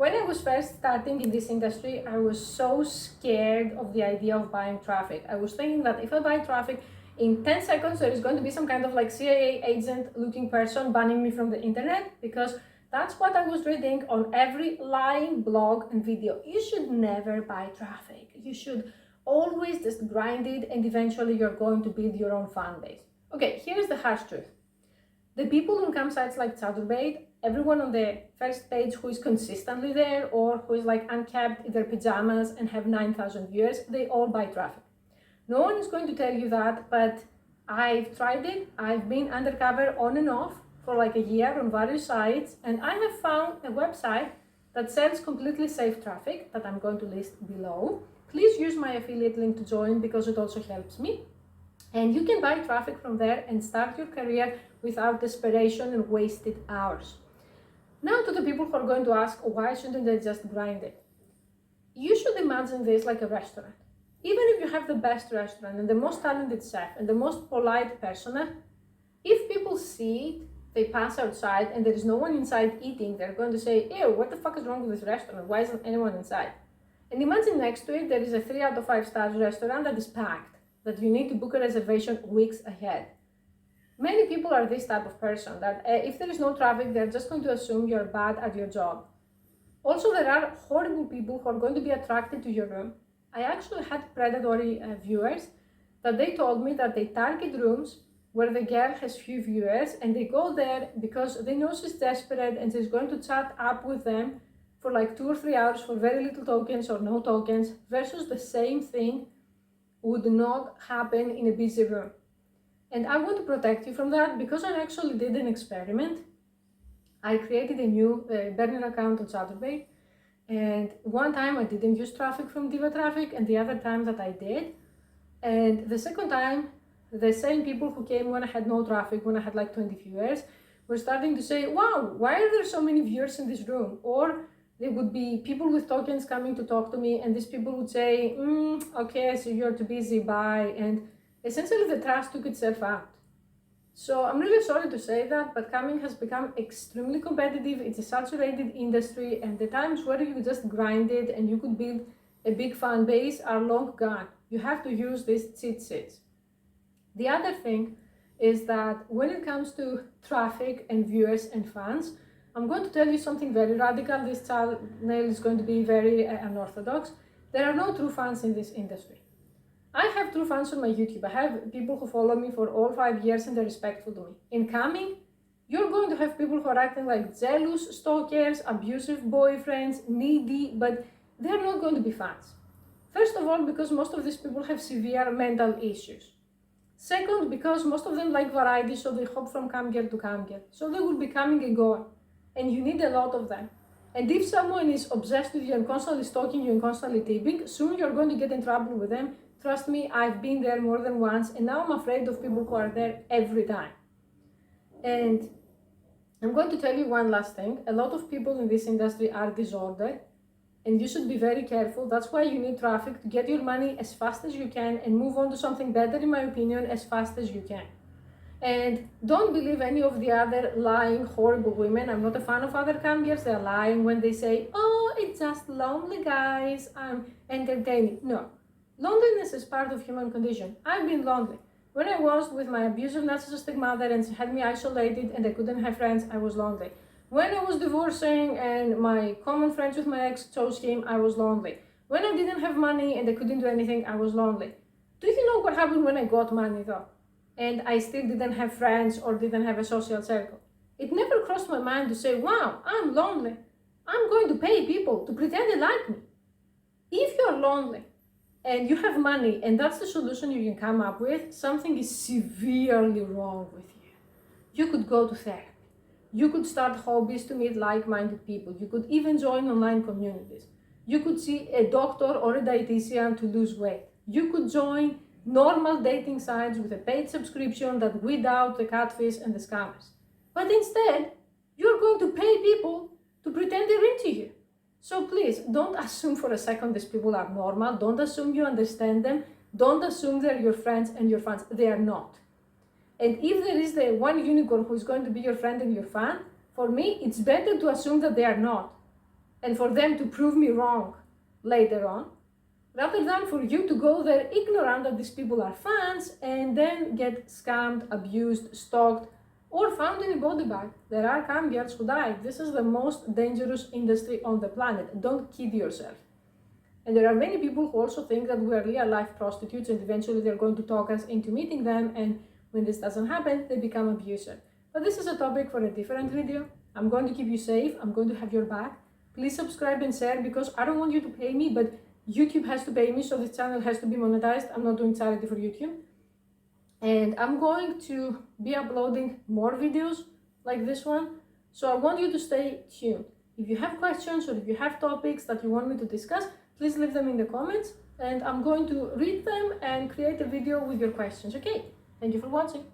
When I was first starting in this industry, I was so scared of the idea of buying traffic. I was thinking that if I buy traffic, in 10 seconds, there is going to be some kind of like CIA agent looking person banning me from the internet, because that's what I was reading on every lying blog and video. You should never buy traffic. You should always just grind it, and eventually you're going to build your own fan base. Okay, here's the harsh truth. The people who come sites like Chaturbate, everyone on the first page who is consistently there or who is like unkept in their pajamas and have 9,000 viewers, they all buy traffic. No one is going to tell you that, but I've tried it. I've been undercover on and off for like a year on various sites, and I have found a website that sells completely safe traffic that I'm going to list below. Please use my affiliate link to join because it also helps me. And you can buy traffic from there and start your career without desperation and wasted hours. Now to the people who are going to ask, why shouldn't they just grind it? You should imagine this like a restaurant. Even if you have the best restaurant and the most talented chef and the most polite persona, if people see it, they pass outside and there is no one inside eating, they're going to say, ew, what the fuck is wrong with this restaurant? Why isn't anyone inside? And imagine next to it, there is a 3 out of 5 stars restaurant that is packed, that you need to book a reservation weeks ahead. Many people are this type of person, that if there is no traffic, they're just going to assume you're bad at your job. Also, there are horrible people who are going to be attracted to your room. I actually had predatory viewers that they told me that they target rooms where the girl has few viewers, and they go there because they know she's desperate and she's going to chat up with them for like 2 or 3 hours for very little tokens or no tokens, versus the same thing would not happen in a busy room. And I want to protect you from that because I actually did an experiment. I created a new burner account on Chaturbate, and one time I didn't use traffic from Diva Traffic, and the other time that I did. And the second time, the same people who came when I had no traffic, when I had like 20 viewers, were starting to say, wow, why are there so many viewers in this room? Or there would be people with tokens coming to talk to me, and these people would say, okay, so you're too busy, bye. And essentially the trust took itself out. So I'm really sorry to say that, but camming has become extremely competitive. It's a saturated industry, and the times where you just grind it and you could build a big fan base are long gone. You have to use these cheat sheets. The other thing is that when it comes to traffic and viewers and fans, I'm going to tell you something very radical. This channel is going to be very unorthodox. There are no true fans in this industry. I have true fans on my YouTube. I have people who follow me for all 5 years and they're respectful to me. In camming, you're going to have people who are acting like jealous stalkers, abusive boyfriends, needy, but they're not going to be fans. First of all, because most of these people have severe mental issues. Second, because most of them like variety, so they hop from cam girl to cam girl. So they will be coming and going, and you need a lot of them. And if someone is obsessed with you and constantly stalking you and constantly tipping, soon you're going to get in trouble with them. Trust me, I've been there more than once, and now I'm afraid of people who are there every time. And I'm going to tell you one last thing. A lot of people in this industry are disordered, and you should be very careful. That's why you need traffic to get your money as fast as you can and move on to something better, in my opinion, as fast as you can. And don't believe any of the other lying, horrible women. I'm not a fan of other cam girls. They're lying when they say, oh, it's just lonely guys, I'm entertaining. No. Loneliness is part of human condition. I've been lonely. When I was with my abusive narcissistic mother and she had me isolated and I couldn't have friends, I was lonely. When I was divorcing and my common friends with my ex chose him, I was lonely. When I didn't have money and I couldn't do anything, I was lonely. Do you know what happened when I got money though? And I still didn't have friends or didn't have a social circle? It never crossed my mind to say, wow, I'm lonely. I'm going to pay people to pretend they like me. If you're lonely, and you have money, and that's the solution you can come up with, something is severely wrong with you. You could go to therapy. You could start hobbies to meet like-minded people. You could even join online communities. You could see a doctor or a dietitian to lose weight. You could join normal dating sites with a paid subscription that weed out the catfish and the scammers. But instead, you're going to pay people to pretend they're into you. So please, don't assume for a second these people are normal. Don't assume you understand them. Don't assume they're your friends and your fans. They are not. And if there is the one unicorn who is going to be your friend and your fan, for me, it's better to assume that they are not. and for them to prove me wrong later on, rather than for you to go there ignorant that these people are fans and then get scammed, abused, stalked, or found in a body bag. There are cam girls who died. This is the most dangerous industry on the planet. Don't kid yourself. And there are many people who also think that we are real life prostitutes and eventually they're going to talk us into meeting them, and when this doesn't happen, they become abusive. But this is a topic for a different video. I'm going to keep you safe. I'm going to have your back. Please subscribe and share, because I don't want you to pay me, but YouTube has to pay me, so this channel has to be monetized. I'm not doing charity for YouTube. And I'm going to be uploading more videos like this one. So I want you to stay tuned. If you have questions or if you have topics that you want me to discuss, please leave them in the comments and I'm going to read them and create a video with your questions. Okay, thank you for watching.